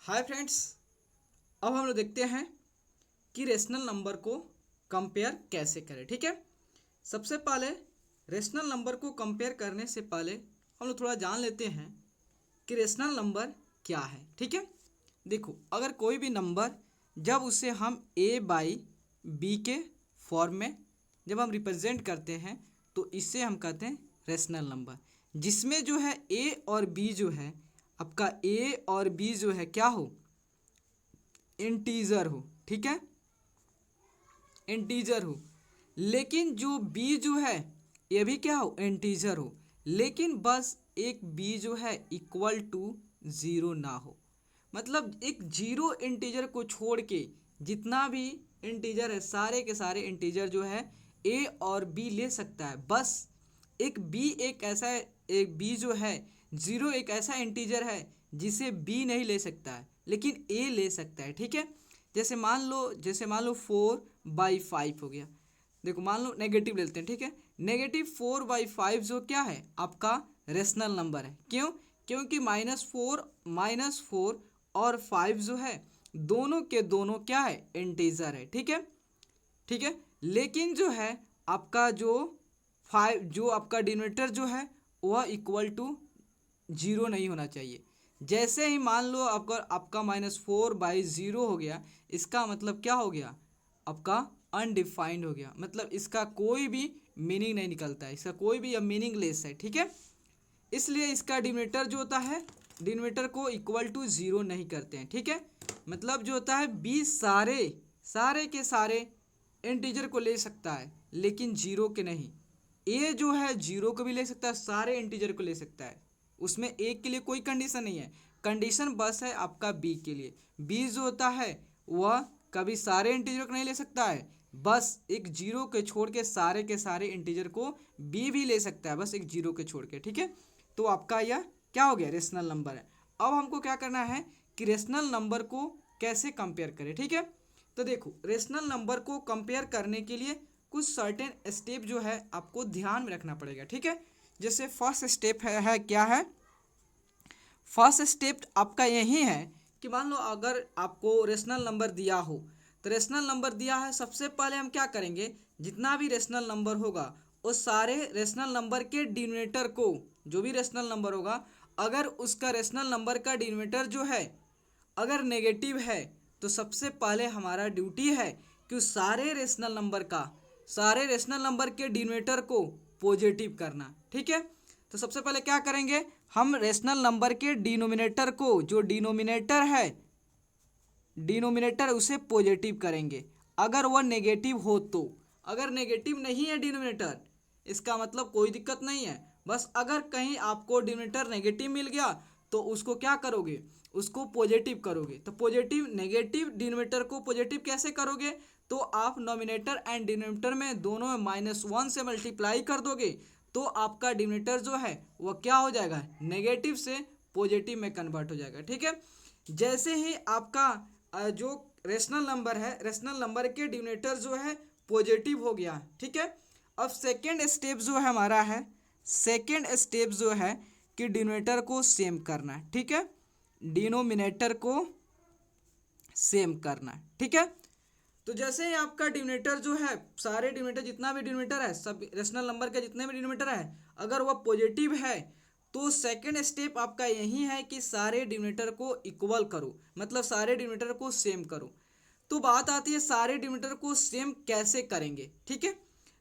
Hi friends, अब हम लोग देखते हैं कि रेशनल नंबर को कंपेयर कैसे करें। ठीक है, सबसे पहले रेशनल नंबर को कंपेयर करने से पहले हम लोग थोड़ा जान लेते हैं कि रेशनल नंबर क्या है। ठीक है, देखो, अगर कोई भी नंबर जब उसे हम ए बाई बी के फॉर्म में जब हम रिप्रेजेंट करते हैं तो इसे हम कहते हैं रेशनल नंबर, जिसमें जो है ए और बी जो है, आपका ए और बी जो है क्या हो, इंटीजर हो। ठीक है, इंटीजर हो, लेकिन जो बी जो है ये भी क्या हो, इंटीजर हो, लेकिन बस एक बी जो है इक्वल टू ज़ीरो ना हो। मतलब एक जीरो इंटीजर को छोड़ के जितना भी इंटीजर है सारे के सारे इंटीजर जो है ए और बी ले सकता है। बस एक बी एक ऐसा, एक बी जो है ज़ीरो एक ऐसा इंटीजर है जिसे बी नहीं ले सकता है लेकिन ए ले सकता है। ठीक है, जैसे मान लो 4/5 हो गया। देखो, मान लो नेगेटिव लेते हैं। ठीक है, नेगेटिव 4/5 जो क्या है आपका रेशनल नंबर है। क्यों? क्योंकि -4 और 5 जो है दोनों के दोनों क्या है, इंटीजर है। ठीक है, ठीक है, लेकिन जो है आपका जो 5 जो आपका डिनोमिनेटर जो है वह इक्वल टू जीरो नहीं होना चाहिए। जैसे ही मान लो आपका आपका -4/0 हो गया, इसका मतलब क्या हो गया, आपका अनडिफाइंड हो गया। मतलब इसका कोई भी मीनिंग नहीं निकलता है, इसका कोई भी मीनिंगलेस है। ठीक है, इसलिए इसका डिनोमिनेटर जो होता है, डिनोमिनेटर को इक्वल टू ज़ीरो नहीं करते हैं। ठीक है, मतलब जो होता है बी सारे सारे के सारे इंटीजर को ले सकता है लेकिन जीरो के नहीं। ए जो है जीरो को भी ले सकता है, सारे इंटीजर को ले सकता है, उसमें एक के लिए कोई कंडीशन नहीं है। कंडीशन बस है आपका बी के लिए। बी जो होता है वह कभी सारे इंटीजर को नहीं ले सकता है, बस एक जीरो के छोड़ के सारे इंटीजर को बी भी ले सकता है, बस एक जीरो के छोड़ के। ठीक है, तो आपका यह क्या हो गया, रेशनल नंबर है। अब हमको क्या करना है कि रेशनल नंबर को कैसे कंपेयर करें। ठीक है, तो देखो, रेशनल नंबर को कंपेयर करने के लिए कुछ सर्टेन स्टेप जो है आपको ध्यान में रखना पड़ेगा। ठीक है, जैसे फर्स्ट स्टेप है क्या है, फर्स्ट स्टेप आपका यही है कि मान लो अगर आपको रेशनल नंबर दिया हो, तो रेशनल नंबर दिया है, सबसे पहले हम क्या करेंगे, जितना भी रेशनल नंबर होगा उस सारे रेशनल नंबर के डिनोमिनेटर को, जो भी रेशनल नंबर होगा अगर उसका रेशनल नंबर का डिनोमिनेटर जो है अगर नेगेटिव है तो सबसे पहले हमारा ड्यूटी है कि उस सारे रेशनल नंबर के डिनोमिनेटर को पॉजिटिव करना। ठीक है, तो सबसे पहले क्या करेंगे, हम रेशनल नंबर के डिनोमिनेटर को, जो डिनोमिनेटर है डिनोमिनेटर उसे पॉजिटिव करेंगे अगर वह नेगेटिव हो तो। अगर नेगेटिव नहीं है डिनोमिनेटर, इसका मतलब कोई दिक्कत नहीं है। बस अगर कहीं आपको डिनोमिनेटर नेगेटिव मिल गया तो उसको क्या करोगे, उसको पॉजिटिव करोगे। तो पॉजिटिव नेगेटिव डिनोमिनेटर को पॉजिटिव कैसे करोगे, तो आप नॉमिनेटर एंड डिनोमिनेटर में दोनों में -1 से मल्टीप्लाई कर दोगे तो आपका डिनोमिनेटर जो है वह क्या हो जाएगा, नेगेटिव से पॉजिटिव में कन्वर्ट हो जाएगा। ठीक है, जैसे ही आपका जो रेशनल नंबर है, रेशनल नंबर के डिनोमिनेटर जो है पॉजिटिव हो गया। ठीक है, अब सेकेंड स्टेप जो है हमारा है, सेकेंड स्टेप जो है कि डिनोमिनेटर को सेम करना है। ठीक है, डिनोमिनेटर को सेम करना है। ठीक है, तो जैसे ही आपका डिनोमिनेटर जो है, सारे डिनोमिनेटर जितना भी डिनोमिनेटर है, सब रेशनल नंबर के जितने भी डिनोमिनेटर है अगर वह पॉजिटिव है तो सेकंड स्टेप आपका यही है कि सारे डिनोमिनेटर को इक्वल करो, मतलब सारे डिनोमिनेटर को सेम करो। तो बात आती है सारे डिनोमिनेटर को सेम कैसे करेंगे। ठीक है,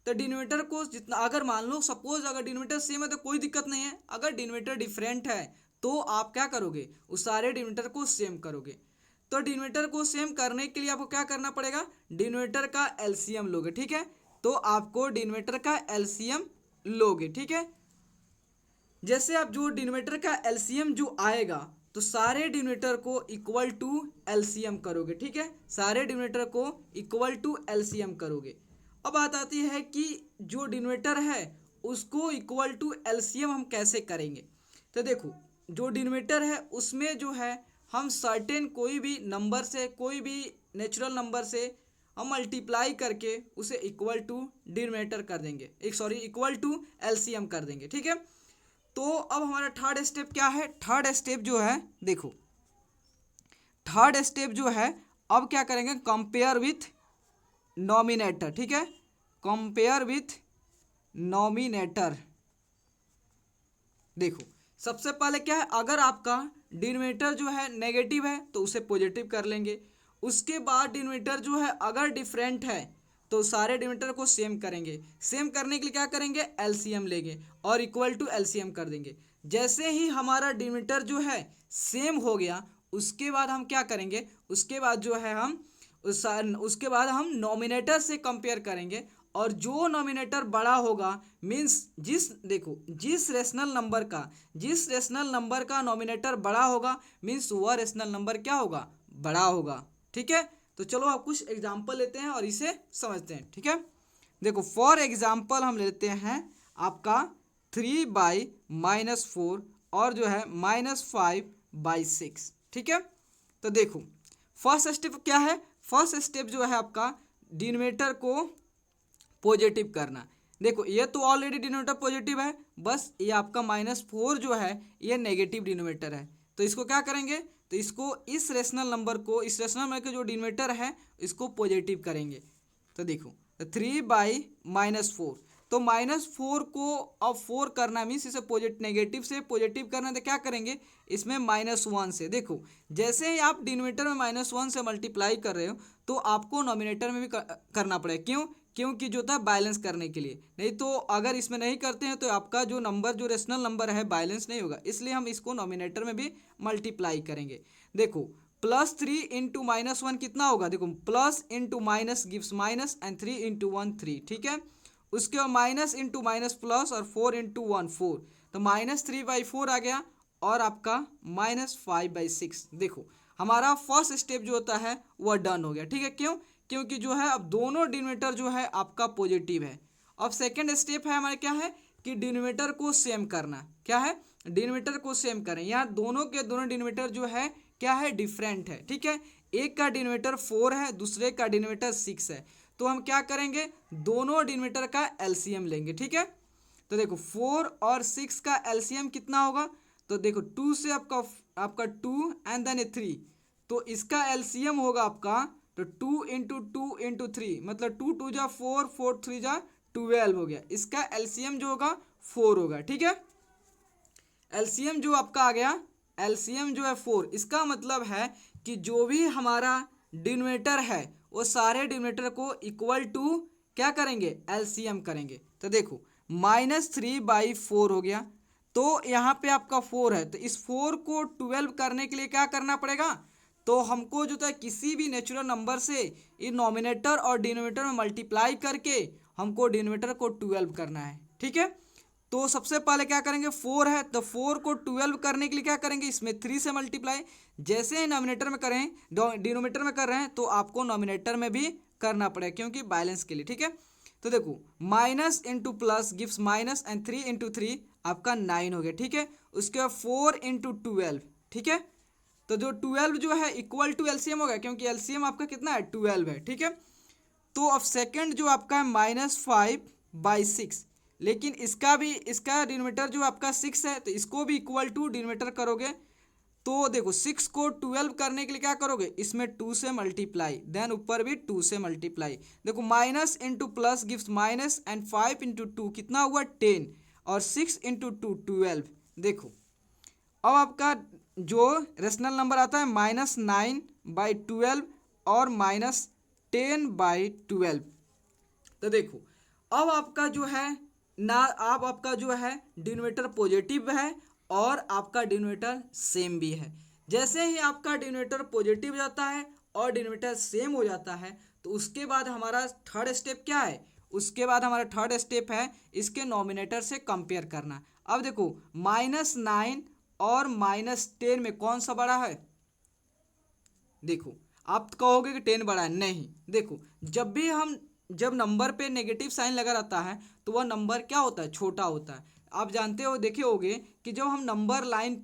तो डिनोमिनेटर को जितना, अगर मान लो सपोज अगर डिनोमिनेटर सेम है तो कोई दिक्कत नहीं है, अगर डिनोमिनेटर डिफरेंट है तो आप क्या करोगे, उस सारे डिनोमिनेटर को सेम करोगे। तो डिनोमिनेटर को सेम करने के लिए आपको क्या करना पड़ेगा, डिनोमिनेटर का एलसीएम लोगे। ठीक है, तो आपको डिनोमिनेटर का एलसीएम लोगे। ठीक है, जैसे आप जो डिनोमिनेटर का एलसीएम जो आएगा तो सारे डिनोमिनेटर को इक्वल टू एलसीएम करोगे। ठीक है, सारे डिनोमिनेटर को इक्वल टू एलसीएम करोगे। अब बात आती है कि जो डिनोमिनेटर है उसको इक्वल टू एलसीएम हम कैसे करेंगे। तो देखो, जो डिनोमिनेटर है उसमें जो है हम सर्टेन कोई भी नंबर से, कोई भी नेचुरल नंबर से हम मल्टीप्लाई करके उसे इक्वल टू डिनोमिनेटर कर देंगे, इक्वल टू एलसीएम कर देंगे। ठीक है, तो अब हमारा थर्ड स्टेप क्या है, थर्ड स्टेप जो है देखो, थर्ड स्टेप जो है, अब क्या करेंगे, कंपेयर विथ नॉमिनेटर, ठीक है, कंपेयर विथ नॉमिनेटर। देखो सबसे पहले क्या है, अगर आपका डिनोमिनेटर जो है नेगेटिव है तो उसे पॉजिटिव कर लेंगे। उसके बाद डिनोमिनेटर जो है अगर डिफरेंट है तो सारे डिनोमिनेटर को सेम करेंगे। सेम करने के लिए क्या करेंगे, एलसीएम लेंगे और इक्वल टू एलसीएम कर देंगे। जैसे ही हमारा डिनोमिनेटर जो है सेम हो गया, उसके बाद हम क्या करेंगे, उसके बाद जो है हम उसके बाद हम नॉमिनेटर से कंपेयर करेंगे और जो नॉमिनेटर बड़ा होगा मीन्स जिस रेशनल नंबर का नॉमिनेटर बड़ा होगा मीन्स वह रेशनल नंबर क्या होगा, बड़ा होगा। ठीक है, तो चलो आप कुछ एग्जांपल लेते हैं और इसे समझते हैं। ठीक है, देखो फॉर एग्जांपल हम लेते हैं आपका 3/-4 और जो है -5/6। ठीक है, तो देखो फर्स्ट स्टेप क्या है, फर्स्ट स्टेप जो है आपका डिनोमिनेटर को पॉजिटिव करना। देखो ये तो ऑलरेडी डिनोमिनेटर पॉजिटिव है, बस ये आपका -4 जो है ये नेगेटिव डिनोमिनेटर है। तो इसको क्या करेंगे, तो इसको इस रेशनल नंबर का जो डिनोमिनेटर है इसको पॉजिटिव करेंगे। तो देखो 3/-4, तो -4 को अब 4 करना मीन्स इसे नेगेटिव से पॉजिटिव करना, तो क्या करेंगे इसमें -1 से। देखो जैसे ही आप डिनोमिनेटर में -1 से मल्टीप्लाई कर रहे हो तो आपको नॉमिनेटर में भी करना पड़ेगा। क्यों, क्योंकि जो था बैलेंस करने के लिए, नहीं तो अगर इसमें नहीं करते हैं तो आपका जो नंबर जो रेशनल नंबर है बैलेंस नहीं होगा, इसलिए हम इसको नॉमिनेटर में भी मल्टीप्लाई करेंगे। देखो +3 × -1 कितना होगा, देखो plus into minus gives minus and 3 × 1 3। ठीक है, उसके बाद माइनस इंटू माइनस प्लस और 4 × 1 4, तो -3/4 आ गया और आपका -5/6। देखो हमारा फर्स्ट स्टेप जो होता है वह डन हो गया। ठीक है, क्यों, क्योंकि जो है अब दोनों डिनोमिनेटर जो है आपका पॉजिटिव है। अब सेकंड स्टेप है हमारा क्या है कि डिनोमिनेटर को सेम करना। क्या है, डिनोमिनेटर को सेम करें। यहाँ दोनों के दोनों डिनोमिनेटर जो है क्या है, डिफरेंट है। ठीक है, एक का डिनोमिनेटर 4 है, दूसरे का डिनोमिनेटर 6 है, तो हम क्या करेंगे, दोनों डिनोमिनेटर का एलसीएम लेंगे। ठीक है, तो देखो 4 और 6 का एलसीएम कितना होगा, तो देखो 2 से आपका 2 एंड देन 3, तो इसका एलसीएम होगा आपका, तो 2 × 2 × 3 मतलब 2 2 जा 4, 4 3 जा 12 हो गया। इसका एलसीएम जो होगा 4 होगा। ठीक है, एलसीएम जो आपका आ गया, एलसीएम जो है 4, इसका मतलब है कि जो भी हमारा डिनोमिनेटर है वो सारे डिनोमिनेटर को इक्वल टू क्या करेंगे, एलसीएम करेंगे। तो देखो -3/4 हो गया, तो यहाँ पे आपका 4 है, तो इस 4 को 12 करने के लिए क्या करना पड़ेगा, तो हमको जो है किसी भी नेचुरल नंबर से इन नॉमिनेटर और डिनोमिनेटर में मल्टीप्लाई करके हमको डिनोमिनेटर को 12 करना है। ठीक है, तो सबसे पहले क्या करेंगे, 4 है तो 4 को 12 करने के लिए क्या करेंगे, इसमें 3 से मल्टीप्लाई। जैसे ही नॉमिनेटर में करें, डिनोमिनेटर में कर रहे हैं तो आपको नॉमिनेटर में भी करना पड़ेगा क्योंकि बैलेंस के लिए। ठीक है, तो देखो minus into plus gives minus and 3 × 3 आपका 9 हो गया। ठीक है, उसके बाद 4 × 12। ठीक है, तो जो 12 जो है इक्वल टू एलसीएम हो गया क्योंकि एलसीएम आपका कितना है, 12 है। ठीक है, तो अब सेकंड जो आपका है -5/6, लेकिन इसका डिनोमिनेटर जो आपका 6 है तो इसको भी इक्वल टू डिनोमिनेटर करोगे। तो देखो 6 को 12 करने के लिए क्या करोगे, इसमें 2 से मल्टीप्लाई, देन ऊपर भी 2 से मल्टीप्लाई। देखो minus into plus gives minus and 5 × 2 कितना हुआ, 10 और 6 × 2 12। देखो अब आपका जो रेशनल नंबर आता है -9/12 और -10/12। तो देखो अब आपका जो है डिनोमिनेटर पॉजिटिव है और आपका डिनोमिनेटर सेम भी है। जैसे ही आपका डिनोमिनेटर पॉजिटिव जाता है और डिनोमिनेटर सेम हो जाता है तो उसके बाद हमारा थर्ड स्टेप क्या है, उसके बाद हमारा थर्ड स्टेप है इसके नॉमिनेटर से कंपेयर करना। अब देखो -9 और -10 में कौन सा बड़ा है, देखो आप कहोगे कि 10 बड़ा है, नहीं। देखो जब नंबर पे नेगेटिव साइन लगा रहता है तो वह नंबर क्या होता है, छोटा होता है। आप जानते हो, देखे होगे कि जब हम नंबर लाइन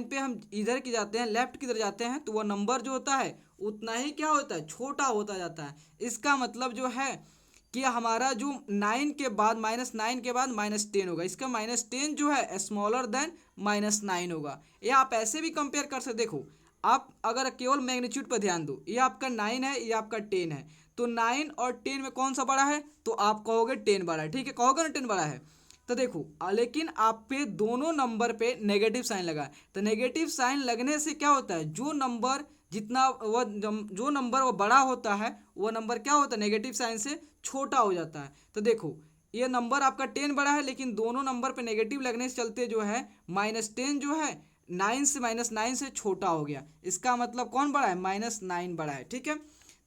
पे हम इधर की जाते हैं, लेफ्ट की तरफ जाते हैं, तो वह नंबर जो होता है उतना ही क्या होता है, छोटा होता जाता है। इसका मतलब जो है कि हमारा जो 9 के बाद -9 के बाद -10 होगा, इसका -10 जो है स्मॉलर देन -9 होगा। या आप ऐसे भी कंपेयर कर सकते, देखो आप अगर केवल मैग्नीट्यूड पर ध्यान दो, ये आपका 9 है, ये आपका 10 है, तो 9 और 10 में कौन सा बड़ा है, तो आप कहोगे 10 बड़ा है, ठीक है, कहोगे ना 10 बड़ा है। तो देखो लेकिन आप पे दोनों नंबर पे नेगेटिव साइन लगा है, तो नेगेटिव साइन लगने से क्या होता है, जो नंबर जितना वह जो नंबर वो बड़ा होता है वो नंबर क्या होता है, नेगेटिव साइन से छोटा हो जाता है। तो देखो ये नंबर आपका 10 बड़ा है, लेकिन दोनों नंबर पे नेगेटिव लगने से चलते जो है -10 जो है 9 से -9 से छोटा हो गया, इसका मतलब कौन बड़ा है, -9 बड़ा है, ठीक है।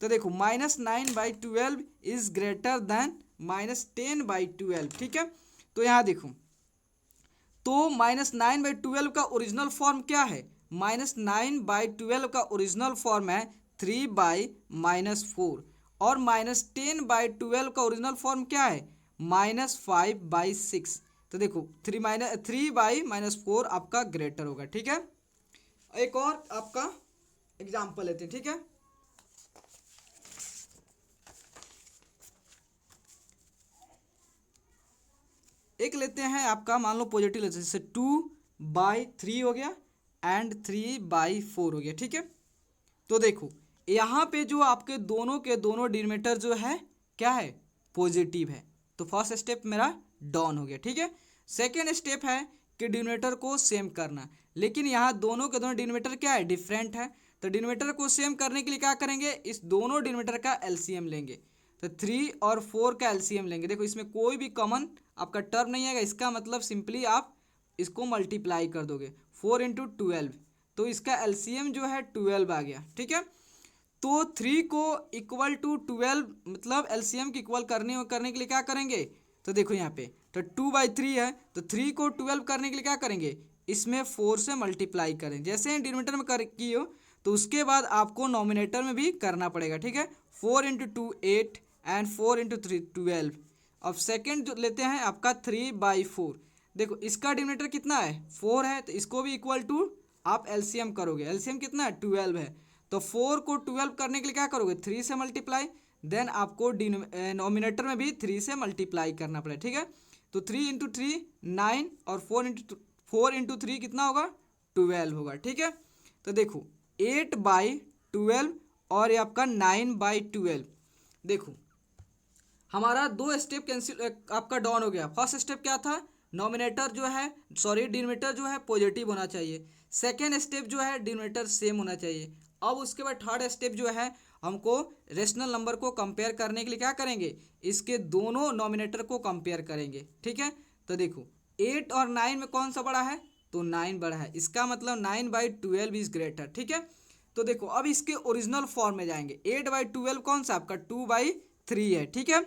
तो देखो -9/12 इज ग्रेटर देन -10/12, ठीक है। तो यहाँ देखो, तो -9/12 का ओरिजिनल फॉर्म क्या है, -9/12 का ओरिजिनल फॉर्म है 3/-4, और -10/12 का ओरिजिनल फॉर्म क्या है, -5/6। तो देखो 3/-4 आपका ग्रेटर होगा, ठीक है। एक और आपका एग्जाम्पल लेते हैं, ठीक है। एक लेते हैं आपका, मान लो पॉजिटिव लेते हैं, जैसे 2/3 हो गया एंड 3/4 हो गया, ठीक है। तो देखो यहाँ पे जो आपके दोनों के दोनों डिनोमिनेटर जो है क्या है, पॉजिटिव है, तो फर्स्ट स्टेप मेरा डाउन हो गया, ठीक है। सेकेंड स्टेप है कि डिनोमिनेटर को सेम करना, लेकिन यहाँ दोनों के दोनों डिनोमिनेटर क्या है, डिफरेंट है। तो डिनोमिनेटर को सेम करने के लिए क्या करेंगे, इस दोनों डिनोमिनेटर का एलसीएम लेंगे, तो 3 और 4 का एलसीएम लेंगे। देखो इसमें कोई भी कॉमन आपका टर्म नहीं आएगा, इसका मतलब सिंपली आप इसको मल्टीप्लाई कर दोगे, 4 × 12, तो इसका एलसीएम जो है 12 आ गया, ठीक है। तो 3 को इक्वल टू 12 मतलब एलसीएम की इक्वल करने के लिए क्या करेंगे, तो देखो यहाँ पे तो 2/3 है, तो 3 को 12 करने के लिए क्या करेंगे, इसमें 4 से मल्टीप्लाई करें, जैसे ही डिनोमिनेटर में कर की हो तो उसके बाद आपको नॉमिनेटर में भी करना पड़ेगा, ठीक है। 4 × 2 8 एंड 4 × 3 12। अब सेकेंड जो लेते हैं आपका 3/4, देखो इसका डिनोमिनेटर कितना है, 4 है, तो इसको भी इक्वल टू आप एलसीएम करोगे, एलसीएम कितना है, 12 है, तो 4 को 12 करने के लिए क्या करोगे, 3 से मल्टीप्लाई, देन आपको नॉमिनेटर में भी 3 से मल्टीप्लाई करना पड़ेगा, ठीक है। तो 3 × 3 9 और 4 × 3 कितना होगा, 12 होगा, ठीक है। तो देखो 8/12 और ये आपका 9/12, देखो हमारा दो स्टेप कैंसिल आपका डाउन हो गया। फर्स्ट स्टेप क्या था, नॉमिनेटर जो है डिनोमिनेटर जो है पॉजिटिव होना चाहिए। सेकेंड स्टेप जो है डिनोमिनेटर सेम होना चाहिए। अब उसके बाद थर्ड स्टेप जो है हमको रेशनल नंबर को कंपेयर करने के लिए क्या करेंगे, इसके दोनों नॉमिनेटर को कंपेयर करेंगे, ठीक है। तो देखो 8 और 9 में कौन सा बड़ा है, तो 9 बड़ा है, इसका मतलब 9/12 इज ग्रेटर, ठीक है। तो देखो अब इसके ओरिजिनल फॉर्म में जाएंगे, 8/12 कौन सा आपका 2/3 है, ठीक है।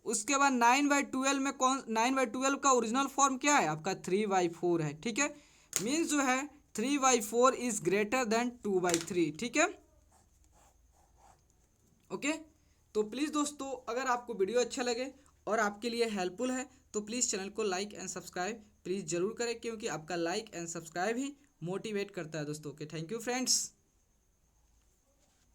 उसके बाद 9/12 में 9/12 का ओरिजिनल फॉर्म क्या है आपका 3/4 है, ठीक है। मीन्स जो है 3/4 इज ग्रेटर देन 2/3, ठीक है, ओके। तो प्लीज़ दोस्तों अगर आपको वीडियो अच्छा लगे और आपके लिए हेल्पफुल है तो प्लीज़ चैनल को लाइक एंड सब्सक्राइब प्लीज़ ज़रूर करें, क्योंकि आपका like and subscribe he motivate करता है दोस्तों। Okay, thank you friends.